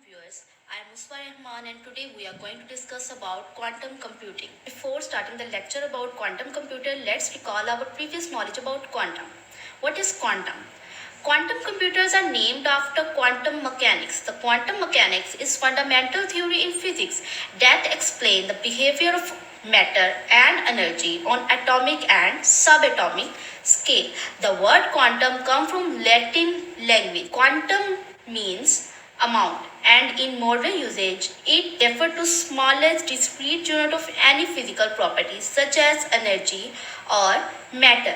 viewers. I am Musfa Rahman and today we are going to discuss about quantum computing. Before starting the lecture about quantum computer, let's recall our previous knowledge about quantum. What is quantum? Quantum computers are named after quantum mechanics. The quantum mechanics is fundamental theory in physics that explain the behavior of matter and energy on atomic and subatomic scale. The word quantum comes from Latin language. Quantum means amount, and in modern usage it refers to smallest discrete unit of any physical property such as energy or matter.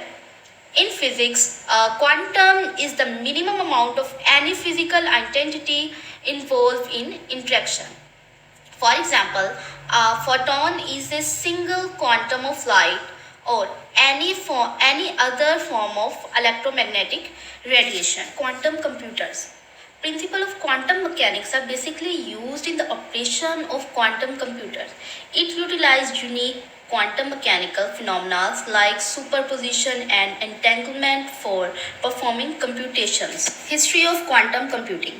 In physics, quantum is the minimum amount of any physical identity involved in interaction. For example, a photon is a single quantum of light or any other form of electromagnetic radiation. Quantum computers. Principles of quantum mechanics are basically used in the operation of quantum computers. It utilizes unique quantum mechanical phenomena like superposition and entanglement for performing computations. History of quantum computing.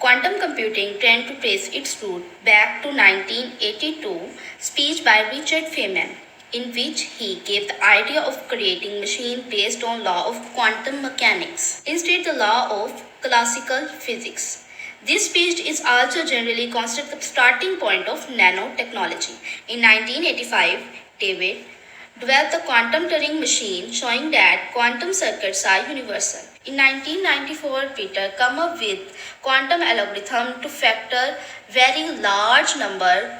Quantum computing tends to trace its root back to 1982 speech by Richard Feynman, in which he gave the idea of creating machines based on law of quantum mechanics instead the law of classical physics. This speech is also generally considered the starting point of nanotechnology. In 1985, David developed the quantum Turing machine showing that quantum circuits are universal. In 1994, Peter came up with quantum algorithm to factor very large number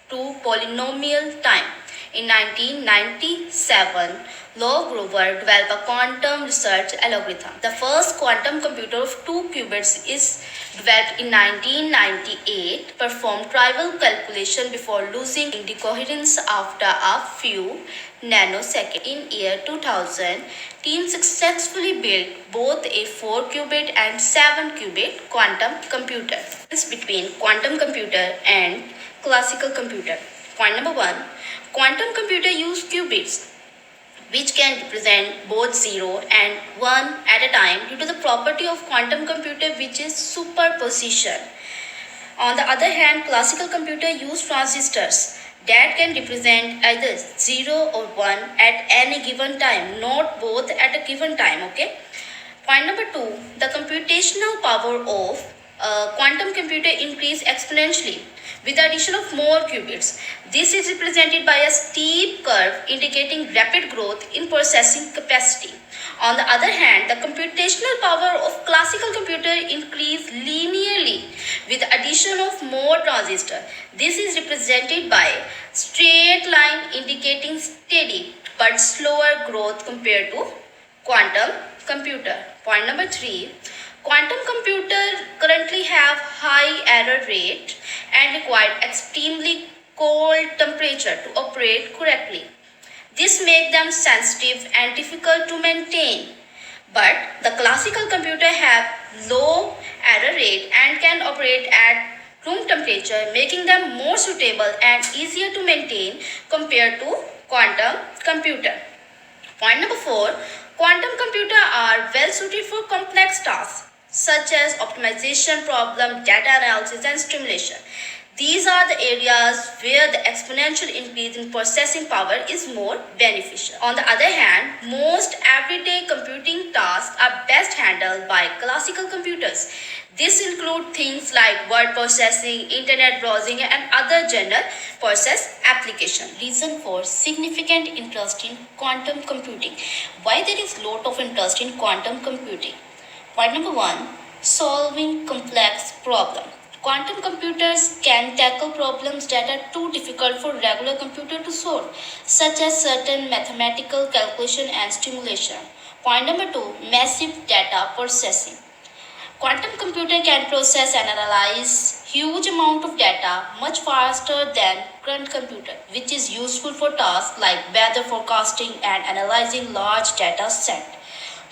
to polynomial time. In 1997, Lou Grover developed a quantum research algorithm. The first quantum computer of 2 qubits is developed in 1998, performed trivial calculation before losing decoherence after a few nanoseconds. In year 2000, teams successfully built both a 4 qubit and 7 qubit quantum computer. Difference between quantum computer and classical computer. Point number 1. Quantum computer use qubits, which can represent both 0 and 1 at a time due to the property of quantum computer, which is superposition. On the other hand, classical computer use transistors that can represent either 0 or 1 at any given time, not both at a given time. Okay. Point number 2, the computational power of quantum computer increase exponentially with the addition of more qubits. This is represented by a steep curve indicating rapid growth in processing capacity. On the other hand, the computational power of classical computer increase linearly with the addition of more transistors. This is represented by straight line indicating steady but slower growth compared to quantum computer. Point number 3, quantum computer currently have high error rate and require extremely cold temperature to operate correctly. This makes them sensitive and difficult to maintain. But the classical computer have low error rate and can operate at room temperature, making them more suitable and easier to maintain compared to quantum computer. Point number 4, quantum computers are well suited for complex tasks such as optimization problem, data analysis and simulation. These are the areas where the exponential increase in processing power is more beneficial. On the other hand, most everyday computing tasks are best handled by classical computers. This includes things like word processing, internet browsing, and other general process applications. Reason for significant interest in quantum computing. Why there is lot of interest in quantum computing? Point number 1, solving complex problems. Quantum computers can tackle problems that are too difficult for regular computer to solve, such as certain mathematical calculation and stimulation. Point number 2, massive data processing. Quantum computer can process and analyze huge amount of data much faster than current computer, which is useful for tasks like weather forecasting and analyzing large data set.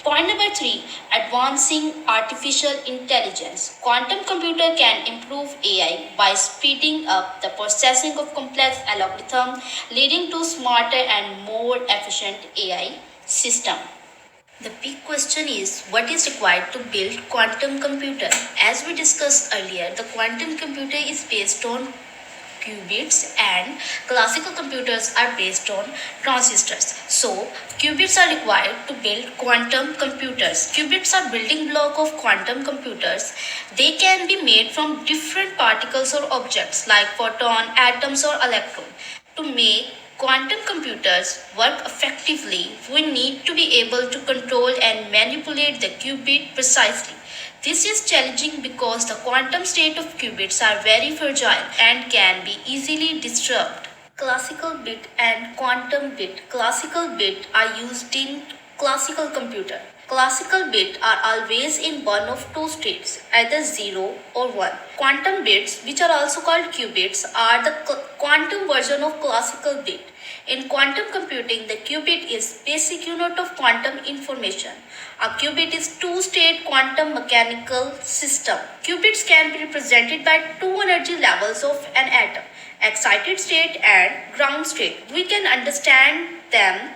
Point number 3, advancing artificial intelligence. Quantum computer can improve AI by speeding up the processing of complex algorithms, leading to smarter and more efficient AI system. The big question is what is required to build quantum computer? As we discussed earlier, the quantum computer is based on qubits and classical computers are based on transistors. So qubits are required to build quantum computers. Qubits are building block of quantum computers. They can be made from different particles or objects like photon, atoms or electron. To make quantum computers work effectively, we need to be able to control and manipulate the qubit precisely. This is challenging because the quantum state of qubits are very fragile and can be easily disturbed. Classical bit and quantum bit. Classical bit are used in classical computer. Classical bits are always in one of two states, either 0 or 1. Quantum bits, which are also called qubits, are the quantum version of classical bit. In quantum computing, the qubit is basic unit of quantum information. A qubit is two-state quantum mechanical system. Qubits can be represented by two energy levels of an atom, excited state and ground state. We can understand them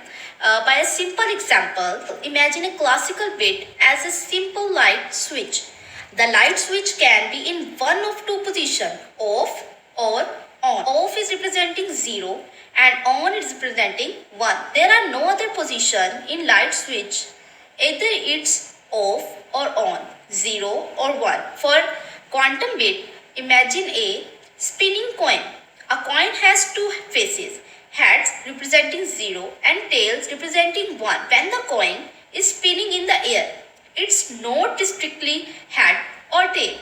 by a simple example. Imagine a classical bit as a simple light switch. The light switch can be in one of two positions, off or on. Off is representing 0 and on is representing 1. There are no other position in light switch. Either it's off or on, 0 or 1. For quantum bit, imagine a spinning coin. A coin has two faces, heads representing 0 and tails representing 1. When the coin is spinning in the air, it's not strictly head or tail.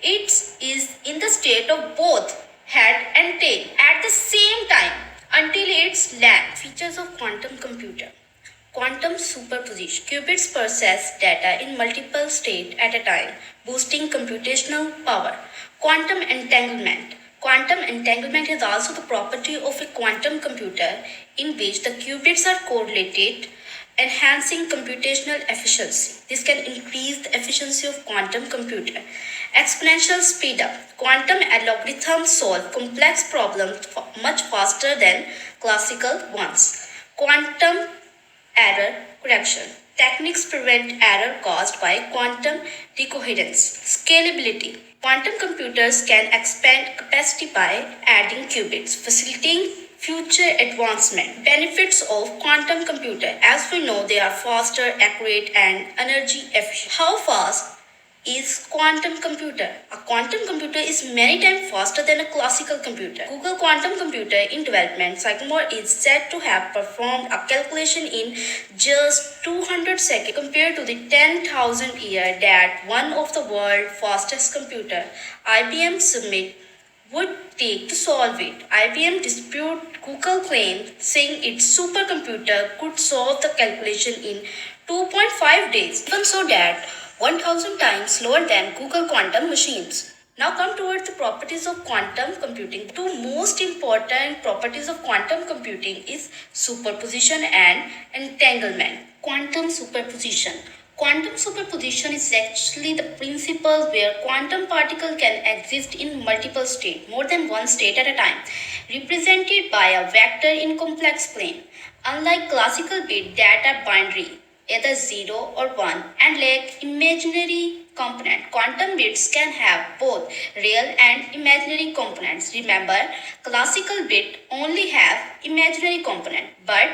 It is in the state of both head and tail at the same time until it's land. Features of quantum computer. Quantum superposition. Qubits process data in multiple states at a time, boosting computational power. Quantum entanglement. Quantum entanglement is also the property of a quantum computer in which the qubits are correlated, enhancing computational efficiency. This can increase the efficiency of quantum computer. Exponential speed up. Quantum algorithms solve complex problems much faster than classical ones. Quantum error correction. Techniques prevent error caused by quantum decoherence. Scalability. Quantum computers can expand capacity by adding qubits, facilitating future advancement. Benefits of quantum computer. As we know, they are faster, accurate, and energy efficient. How fast is quantum computer? A quantum computer is many times faster than a classical computer. Google quantum computer in development, Sycamore, is said to have performed a calculation in just 200 seconds compared to the 10,000 year that one of the world's fastest computer, IBM Summit, would take to solve it. IBM dispute Google claim, saying its supercomputer could solve the calculation in 2.5 days, even so that 1000 times slower than Google quantum machines. Now come towards the properties of quantum computing. The two most important properties of quantum computing is superposition and entanglement. Quantum superposition. Quantum superposition is actually the principle where quantum particle can exist in multiple states, more than one state at a time, represented by a vector in complex plane. Unlike classical bit that are binary, either 0 or 1, and lack imaginary component, quantum bits can have both real and imaginary components. Remember, classical bit only have imaginary component, but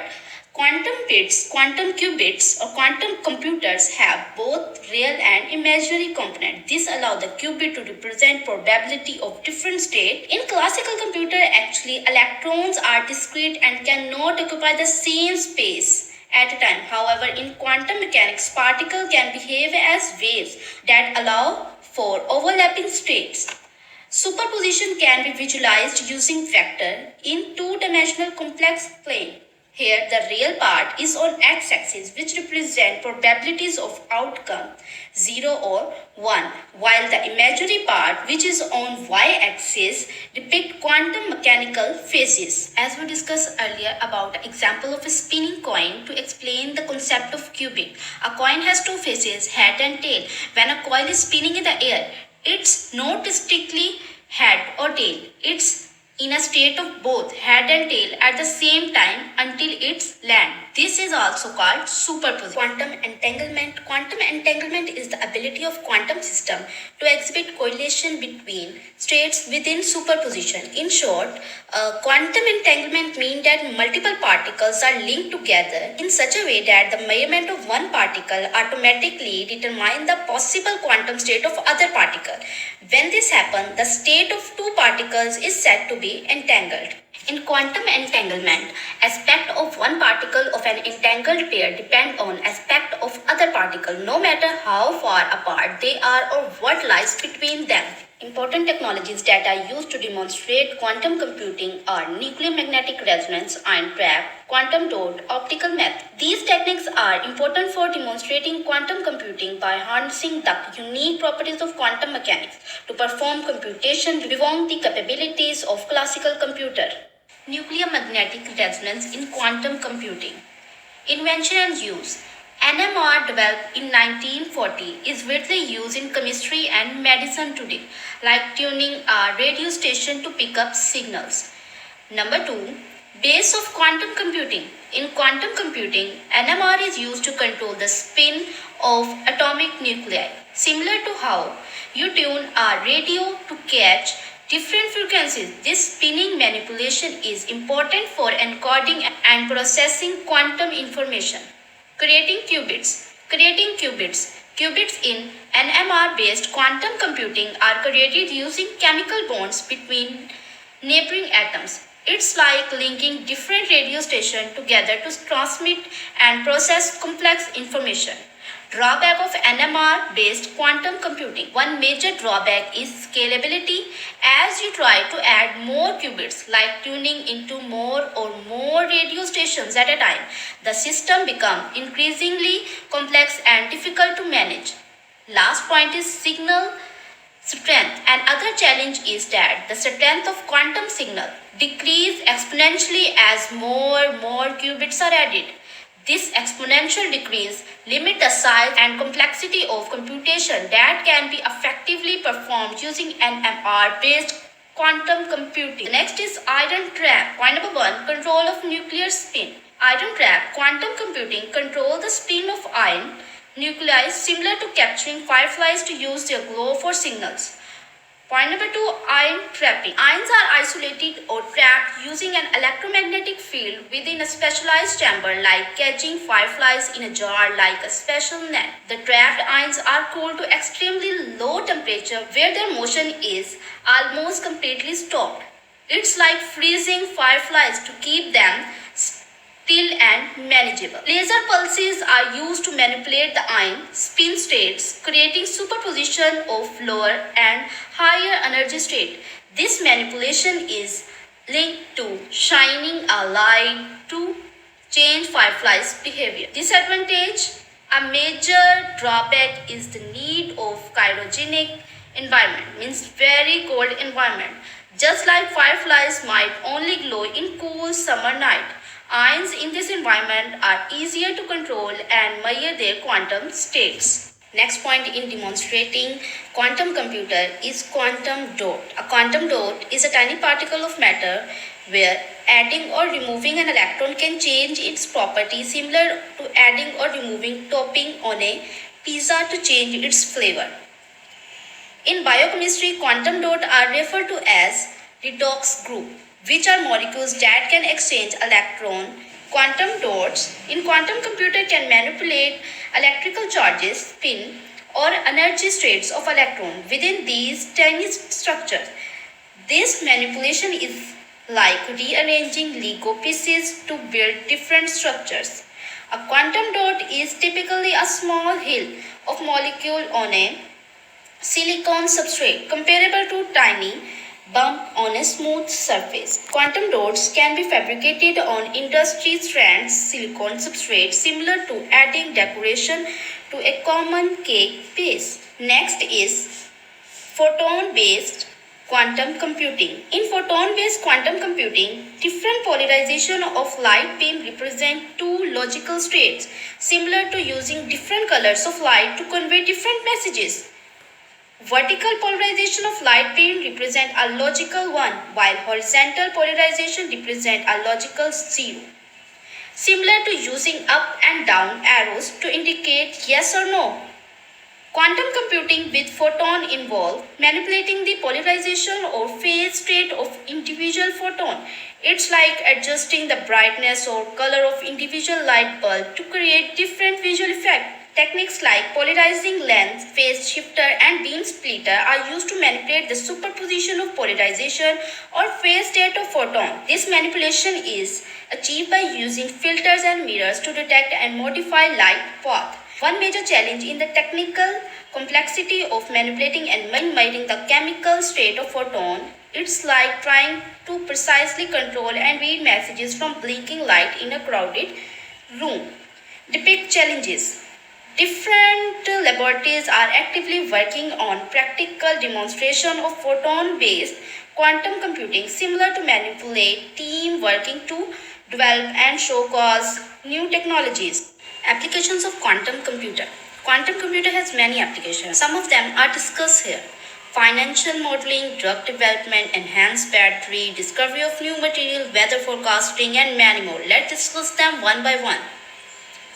quantum bits, quantum qubits or quantum computers have both real and imaginary component. This allows the qubit to represent probability of different state. In classical computer, actually electrons are discrete and cannot occupy the same space at a time. However, in quantum mechanics, particles can behave as waves that allow for overlapping states. Superposition can be visualized using vector in two-dimensional complex plane. Here, the real part is on x-axis, which represent probabilities of outcome 0 or 1, while the imaginary part, which is on y-axis, depict quantum mechanical phases. As we discussed earlier about the example of a spinning coin to explain the concept of qubit. A coin has two faces, head and tail. When a coin is spinning in the air, it's not strictly head or tail. It's in a state of both head and tail at the same time until its land. This is also called superposition. Quantum entanglement. Quantum entanglement is the ability of quantum system to exhibit correlation between states within superposition. In short, quantum entanglement means that multiple particles are linked together in such a way that the measurement of one particle automatically determines the possible quantum state of other particle. When this happens, the state of two particles is said to be entangled. In quantum entanglement, aspect of one particle of an entangled pair depend on aspect of other particle, no matter how far apart they are or what lies between them. Important technologies that are used to demonstrate quantum computing are nuclear magnetic resonance, ion trap, quantum dot, optical method. These techniques are important for demonstrating quantum computing by harnessing the unique properties of quantum mechanics to perform computation beyond the capabilities of classical computer. Nuclear magnetic resonance in quantum computing. Invention and use. NMR developed in 1940 is widely used in chemistry and medicine today, like tuning a radio station to pick up signals. Number 2. Base of quantum computing. In quantum computing, NMR is used to control the spin of atomic nuclei. Similar to how you tune a radio to catch different frequencies, this spinning manipulation is important for encoding and processing quantum information. Creating qubits. Creating qubits. Qubits in NMR-based quantum computing are created using chemical bonds between neighboring atoms. It's like linking different radio stations together to transmit and process complex information. Drawback of NMR based quantum computing. One major drawback is scalability. As you try to add more qubits, like tuning into more or more radio stations at a time, the system becomes increasingly complex and difficult to manage. Last point is signal strength. Another challenge is that the strength of quantum signal decreases exponentially as more qubits are added. This exponential decrease limits the size and complexity of computation that can be effectively performed using NMR-based quantum computing. Next is iron trap. Point number 1, control of nuclear spin. Iron trap. Quantum computing control the spin of iron nuclei similar to capturing fireflies to use their glow for signals. Point number 2, ion trapping. Ions are isolated or trapped using an electromagnetic field within a specialized chamber, like catching fireflies in a jar like a special net. The trapped ions are cooled to extremely low temperature where their motion is almost completely stopped. It's like freezing fireflies to keep them still and manageable. Laser pulses are used to manipulate the ion spin states, creating superposition of lower and higher energy state. This manipulation is linked to shining a light to change fireflies' behavior. Disadvantage. A major drawback is the need of cryogenic environment, means very cold environment. Just like fireflies might only glow in cool summer night, ions in this environment are easier to control and measure their quantum states. Next point in demonstrating quantum computer is quantum dot. A quantum dot is a tiny particle of matter where adding or removing an electron can change its property, similar to adding or removing topping on a pizza to change its flavor. In biochemistry, quantum dots are referred to as redox group, which are molecules that can exchange electron. Quantum dots in quantum computer can manipulate electrical charges, spin, or energy states of electron within these tiny structures. This manipulation is like rearranging Lego pieces to build different structures. A quantum dot is typically a small hill of molecule on a silicon substrate, comparable to tiny bump on a smooth surface. Quantum dots can be fabricated on industry strands silicon substrate, similar to adding decoration to a common cake base. Next is photon-based quantum computing. In photon-based quantum computing, different polarization of light beam represent two logical states, similar to using different colors of light to convey different messages. Vertical polarization of light beam represent a logical 1, while horizontal polarization represent a logical 0. Similar to using up and down arrows to indicate yes or no. Quantum computing with photon involve manipulating the polarization or phase state of individual photon. It's like adjusting the brightness or color of individual light bulb to create different visual effects. Techniques like polarizing lens, phase shifter, and beam splitter are used to manipulate the superposition of polarization or phase state of photon. This manipulation is achieved by using filters and mirrors to detect and modify light path. One major challenge in the technical complexity of manipulating and minimizing the chemical state of photon. It's like trying to precisely control and read messages from blinking light in a crowded room. Depict challenges. Different laboratories are actively working on practical demonstration of photon-based quantum computing, similar to manipulate team working to develop and showcase new technologies. Applications of quantum computer. Quantum computer has many applications. Some of them are discussed here. Financial modeling, drug development, enhanced battery, discovery of new material, weather forecasting, and many more. Let's discuss them one by one.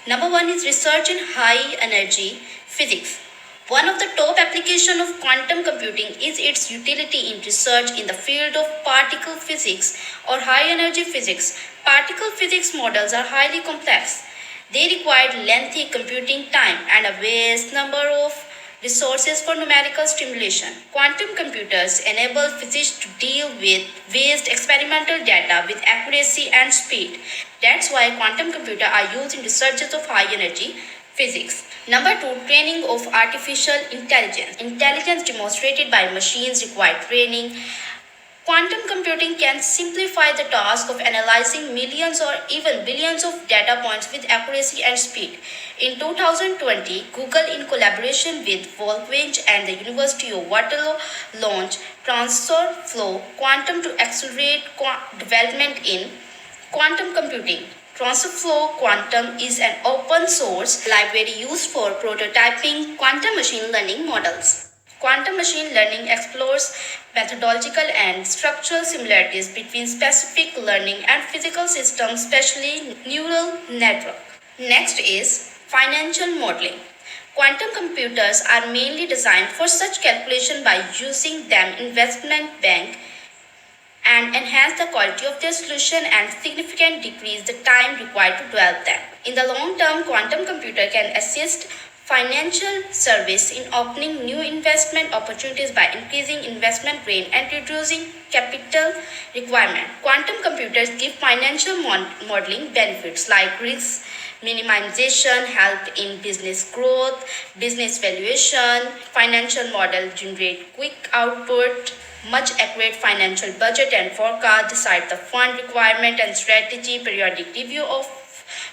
Number one is research in high energy physics. One of the top applications of quantum computing is its utility in research in the field of particle physics or high energy physics. Particle physics models are highly complex. They require lengthy computing time and a vast number of resources for numerical stimulation. Quantum computers enable physicists to deal with vast experimental data with accuracy and speed. That's why quantum computers are used in researches of high energy physics. Number two, training of artificial intelligence. Intelligence demonstrated by machines require training. Quantum computing can simplify the task of analyzing millions or even billions of data points with accuracy and speed. In 2020, Google, in collaboration with Volkswagen and the University of Waterloo, launched TensorFlow Quantum to accelerate development in quantum computing. TensorFlow Quantum is an open source library used for prototyping quantum machine learning models. Quantum machine learning explores methodological and structural similarities between specific learning and physical systems, especially neural network. Next is financial modeling. Quantum computers are mainly designed for such calculation by using them investment bank and enhance the quality of their solution and significantly decrease the time required to develop them. In the long term, quantum computer can assist financial service in opening new investment opportunities by increasing investment range and reducing capital requirement. Quantum computers give financial modeling benefits like risk minimization, help in business growth, business valuation, financial model generate quick output, much accurate financial budget and forecast, decide the fund requirement and strategy, periodic review of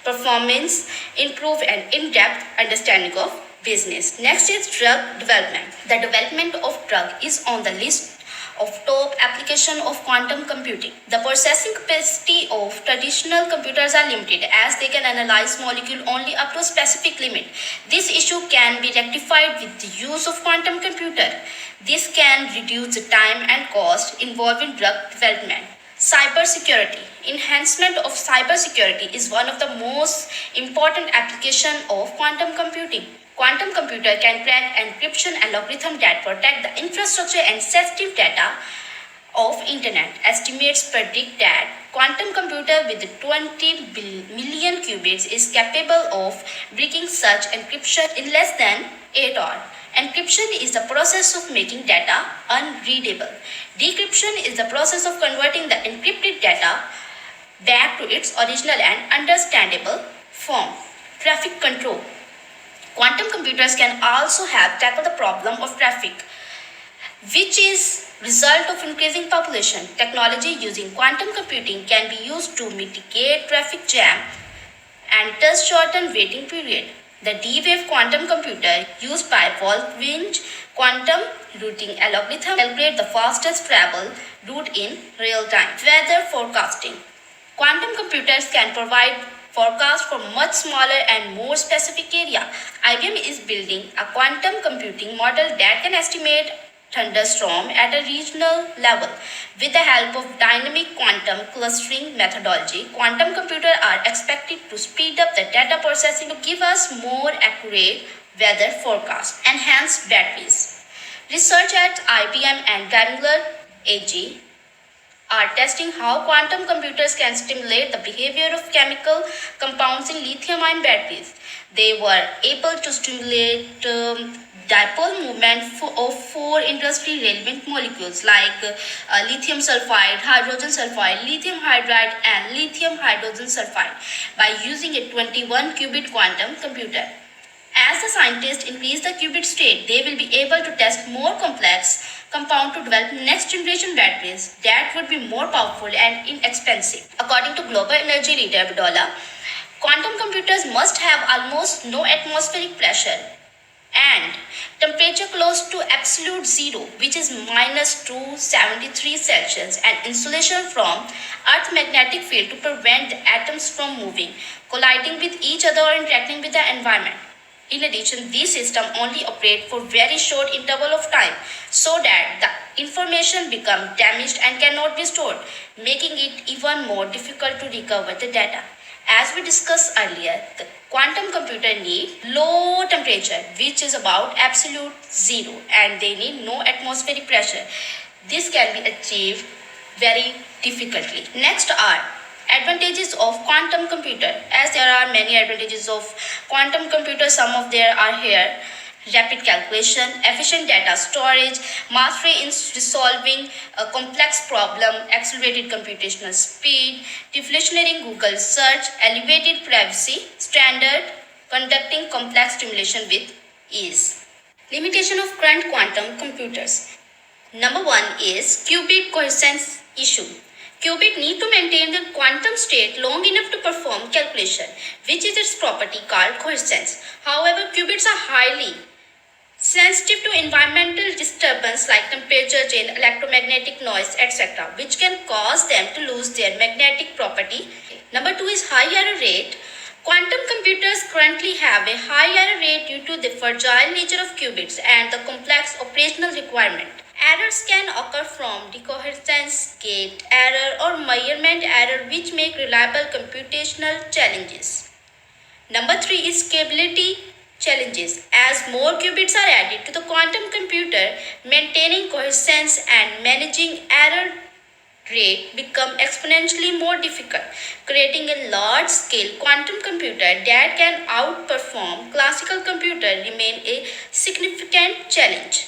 performance, improve an in-depth understanding of business. Next is drug development. The development of drug is on the list of top application of quantum computing. The processing capacity of traditional computers are limited as they can analyze molecule only up to a specific limit. This issue can be rectified with the use of quantum computer. This can reduce the time and cost involved in drug development. Cybersecurity. Enhancement of cybersecurity is one of the most important applications of quantum computing. Quantum computer can crack encryption and algorithm that protect the infrastructure and sensitive data of internet. Estimates predict that quantum computer with 20 million qubits is capable of breaking such encryption in less than 8 hours. Encryption is the process of making data unreadable. Decryption is the process of converting the encrypted data back to its original and understandable form. Traffic control. Quantum computers can also help tackle the problem of traffic, which is result of increasing population. Technology using quantum computing can be used to mitigate traffic jam and thus shorten waiting period. The D-Wave quantum computer used by Volkswagen quantum routing algorithm calculate the fastest travel route in real time. Weather forecasting. Quantum computers can provide forecast for much smaller and more specific area. IBM is building a quantum computing model that can estimate thunderstorm at a regional level. With the help of dynamic quantum clustering methodology, quantum computers are expected to speed up the data processing to give us more accurate weather forecasts. Enhanced batteries. Research at IBM and Daimler AG are testing how quantum computers can stimulate the behavior of chemical compounds in lithium-ion batteries. They were able to stimulate dipole movement of four industry-relevant molecules like lithium sulfide, hydrogen sulfide, lithium hydride, and lithium hydrogen sulfide by using a 21-qubit quantum computer. As the scientists increase the qubit state, they will be able to test more complex compound to develop next generation batteries that would be more powerful and inexpensive. According to global energy leader Abdullah, quantum computers must have almost no atmospheric pressure and temperature close to absolute zero, which is minus 273 Celsius, and insulation from Earth's magnetic field to prevent the atoms from moving, colliding with each other or interacting with the environment. In addition, these systems only operate for very short interval of time so that the information becomes damaged and cannot be stored, making it even more difficult to recover the data. As we discussed earlier, the quantum computer need low temperature, which is about absolute zero, and they need no atmospheric pressure. This can be achieved very difficultly. Next are advantages of quantum computer. As there are many advantages of quantum computer, some of there are here: rapid calculation, efficient data storage, mastery in resolving a complex problem, accelerated computational speed, deflationary Google search, elevated privacy standard, conducting complex simulation with ease. Limitation of current quantum computers. Number one is qubit coherence issue. Qubit need to maintain the quantum state long enough to perform calculation, which is its property called coherence. However, qubits are highly sensitive to environmental disturbance like temperature change, electromagnetic noise, etc., which can cause them to lose their magnetic property. Number two is high error rate. Quantum computers currently have a high error rate due to the fragile nature of qubits and the complex operational requirement. Errors can occur from decoherence, gate error, or measurement error, which make reliable computational challenges. Number three is scalability challenges. As more qubits are added to the quantum computer, maintaining coherence and managing error rate become exponentially more difficult, creating a large-scale quantum computer that can outperform classical computer remain a significant challenge.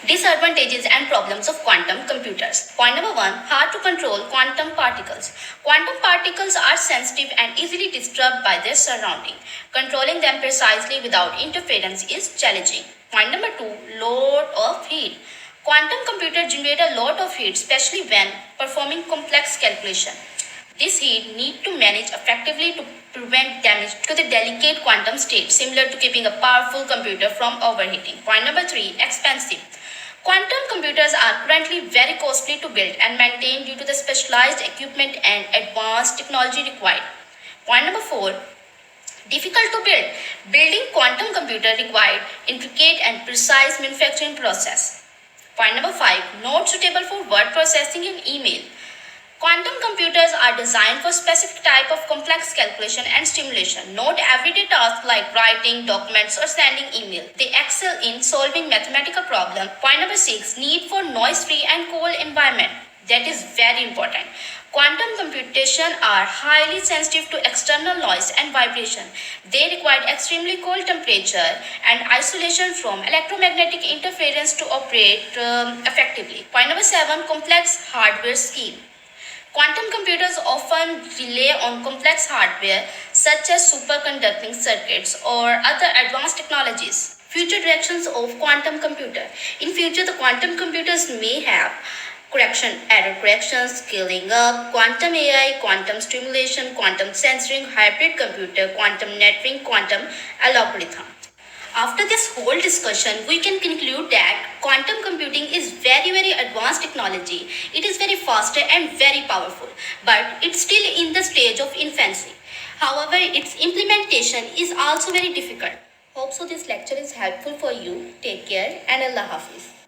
Disadvantages and problems of quantum computers. Point number one, hard to control quantum particles. Quantum particles are sensitive and easily disturbed by their surrounding. Controlling them precisely without interference is challenging. Point number two, load of heat. Quantum computers generate a lot of heat, especially when performing complex calculation. This heat need to manage effectively to prevent damage to the delicate quantum state, similar to keeping a powerful computer from overheating. Point number three, expensive. Quantum computers are currently very costly to build and maintain due to the specialized equipment and advanced technology required. Point number four, difficult to build. Building quantum computer required intricate and precise manufacturing process. Point number five, not suitable for word processing and email. Quantum computers are designed for specific type of complex calculation and stimulation, not everyday tasks like writing documents or sending email. They excel in solving mathematical problems. Point number six, need for noise-free and cool environment. That is very important. Quantum computation are highly sensitive to external noise and vibration. They require extremely cold temperature and isolation from electromagnetic interference to operate effectively. Point number seven, complex hardware scheme. Quantum computers often rely on complex hardware such as superconducting circuits or other advanced technologies. Future directions of quantum computer. In future, the quantum computers may have error correction, scaling up, quantum AI, quantum stimulation, quantum sensing, hybrid computer, quantum networking, quantum algorithm. After this whole discussion, we can conclude that quantum computing is very advanced technology. It is very faster and very powerful, but it's still in the stage of infancy. However, its implementation is also very difficult. Hope so this lecture is helpful for you. Take care and Allah Hafiz.